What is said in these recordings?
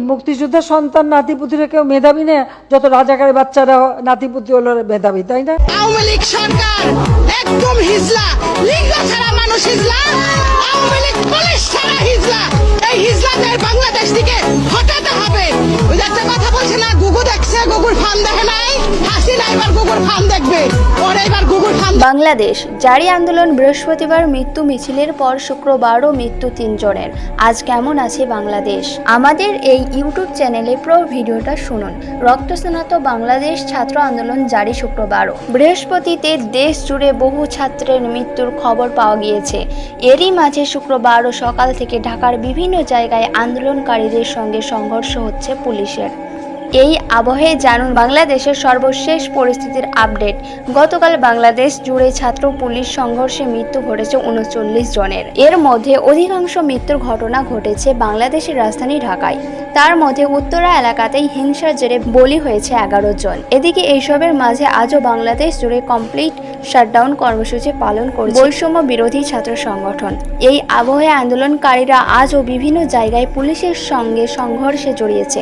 মুক্তিযোদ্ধার সন্তান নাতিপুতিরা কেউ মেধাবী না, যত রাজাকারের বাচ্চারা নাতিপুতি হলো মেধাবী, তাই না? আওয়ামী লীগ সরকার একদম হিজলা, লিঙ্গ ছাড়া মানুষ হিজলা, আওয়ামী লীগ পুলিশ ছাড়া হিজলা। এই হিজলাদের বাংলাদেশ থেকে হটাতে হবে। ওই যে একটা কথা বলছে না, গুগু দেখছে গুগুর ফান দেখে নাই, হাসিনা এবার গুগুর ফান দেখবে, ওরা এবার গুগুর ফান। বাংলাদেশ জারি আন্দোলন বৃহস্পতিবার মৃত্যু মিছিলের পর শুক্রবারও মৃত্যু 3 জনের। আজ কেমন আছে বাংলাদেশ? আমাদের এই ইউটিউব চ্যানেলে পুরো ভিডিওটা শুনুন। রক্তস্নাত বাংলাদেশ ছাত্র আন্দোলন জারি শুক্রবারও। বৃহস্পতিতে দেশ জুড়ে বহু ছাত্রের মৃত্যুর খবর পাওয়া গিয়েছে। এরই মাঝে শুক্রবারও সকাল থেকে ঢাকার বিভিন্ন জায়গায় আন্দোলনকারীদের সঙ্গে সংঘর্ষ হচ্ছে পুলিশের। এই আবহে জানুন বাংলাদেশের সর্বশেষ পরিস্থিতির আপডেট। গতকাল বাংলাদেশ জুড়ে ছাত্র পুলিশ সংঘর্ষে মৃত্যু ঘটেছে 39 জনের। এর মধ্যে অধিকাংশ মৃত্যুর ঘটনা ঘটেছে বাংলাদেশের রাজধানী ঢাকায়। তার মধ্যে উত্তরা এলাকাতেই হিংসার জেরে বলি হয়েছে 11 জন। এদিকে এইসবের মাঝে আজও বাংলাদেশ জুড়ে কমপ্লিট শাটডাউন কর্মসূচি পালন করছে বৈষম্য বিরোধী ছাত্র সংগঠন। এই আবহে আন্দোলনকারীরা আজও বিভিন্ন জায়গায় পুলিশের সঙ্গে সংঘর্ষে জড়িয়েছে।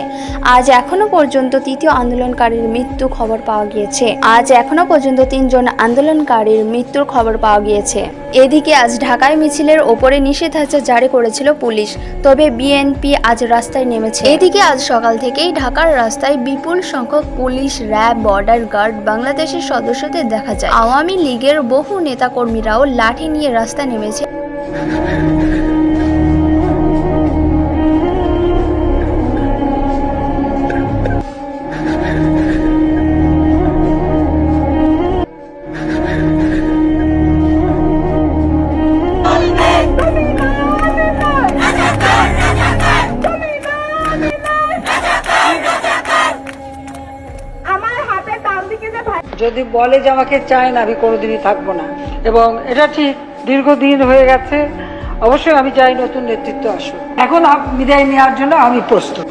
আজ এখনো পর্যন্ত তৃতীয় আন্দোলনকারীর মৃত্যু খবর পাওয়া গিয়েছে। আজ এখনো পর্যন্ত 3 জন আন্দোলনকারীর মৃত্যুর খবর পাওয়া গিয়েছে। এদিকে আজ ঢাকায় মিছিলের ওপরে নিষেধাজ্ঞা জারি করেছিল পুলিশ, তবে বিএনপি আজ রাস্তায় নেমেছে। এদিকে আজ সকাল থেকেই ঢাকার রাস্তায় বিপুল সংখ্যক পুলিশ, র্যাব, বর্ডার গার্ড, বাংলাদেশের সদস্যদের দেখা যায়। আওয়ামী লীগের বহু নেতাকর্মীরাও লাঠি নিয়ে রাস্তায় নেমেছে। যদি বলে যে আমাকে চায় না, আমি কোনোদিনই থাকবো না। এবং এটা ঠিক, দীর্ঘদিন হয়ে গেছে। অবশ্যই আমি চাই নতুন নেতৃত্ব আসুক। এখন বিদায় নেওয়ার জন্য আমি প্রস্তুত।